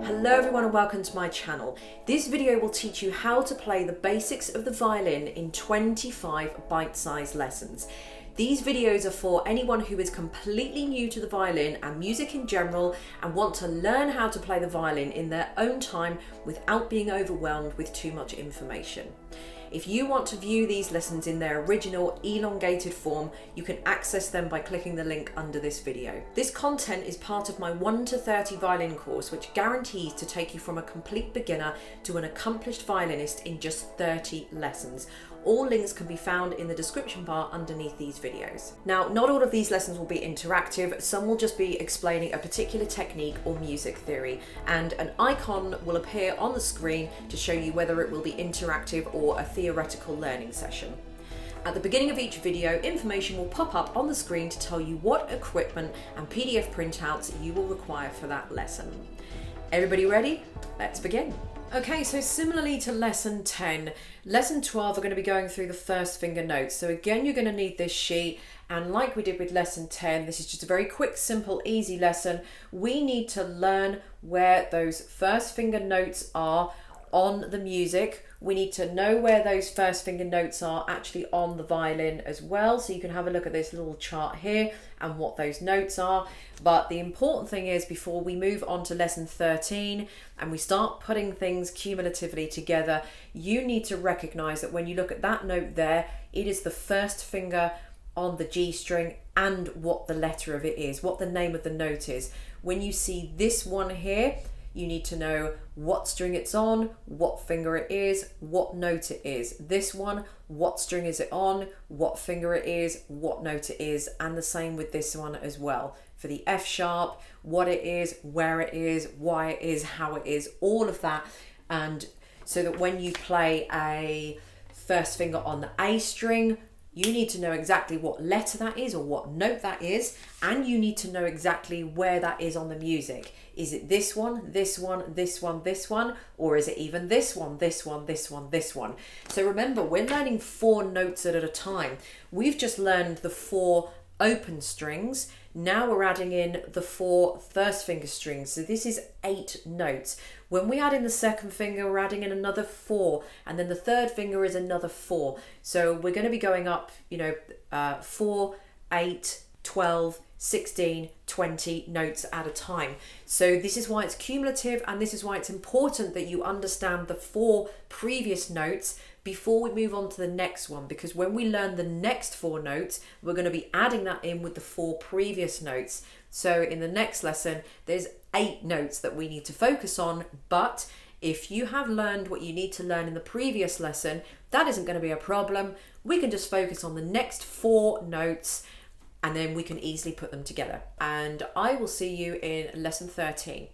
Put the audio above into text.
Hello everyone and welcome to my channel. This video will teach you how to play the basics of the violin in 25 bite-sized lessons. These videos are for anyone who is completely new to the violin and music in general and want to learn how to play the violin in their own time without being overwhelmed with too much information. If you want to view these lessons in their original elongated form, you can access them by clicking the link under this video. This content is part of my 1 to 30 violin course, which guarantees to take you from a complete beginner to an accomplished violinist in just 30 lessons. All links can be found in the description bar underneath these videos. Now, not all of these lessons will be interactive. Some will just be explaining a particular technique or music theory, and an icon will appear on the screen to show you whether it will be interactive or a theoretical learning session. At the beginning of each video, information will pop up on the screen to tell you what equipment and PDF printouts you will require for that lesson. Everybody ready? Let's begin. Okay, so similarly to lesson 10, lesson 12 are going to be going through the first finger notes. So again, you're going to need this sheet, and like we did with lesson 10, this is just a very quick, simple, easy lesson. We need to learn where those first finger notes are on the music. We need to know where those first finger notes are actually on the violin as well. So you can have a look at this little chart here and what those notes are. But the important thing is, before we move on to lesson 13 and we start putting things cumulatively together, you need to recognize that when you look at that note there, it is the first finger on the G string and what the letter of it is, what the name of the note is. When you see this one here, you need to know what string it's on, what finger it is, what note it is. This one, what string is it on, what finger it is, what note it is, and the same with this one as well. For the F sharp, what it is, where it is, why it is, how it is, all of that. And so that when you play a first finger on the A string, you need to know exactly what letter that is or what note that is, and you need to know exactly where that is on the music. Is it this one, this one, this one, this one, or is it even this one, this one, this one, this one? So remember, we're learning 4 notes at a time. We've just learned the 4 open strings. Now we're adding in the 4 first finger strings. So this is 8 notes. When we add in the second finger, we're adding in another 4, and then the third finger is another 4. So we're going to be going up, 4, 8, 12, 16, 20 notes at a time. So this is why it's cumulative, and this is why it's important that you understand the 4 previous notes before we move on to the next one, because when we learn the next 4 notes, we're going to be adding that in with the 4 previous notes. So in the next lesson, there's 8 notes that we need to focus on, but if you have learned what you need to learn in the previous lesson, that isn't going to be a problem. We can just focus on the next 4 notes, and then we can easily put them together. And I will see you in lesson 13.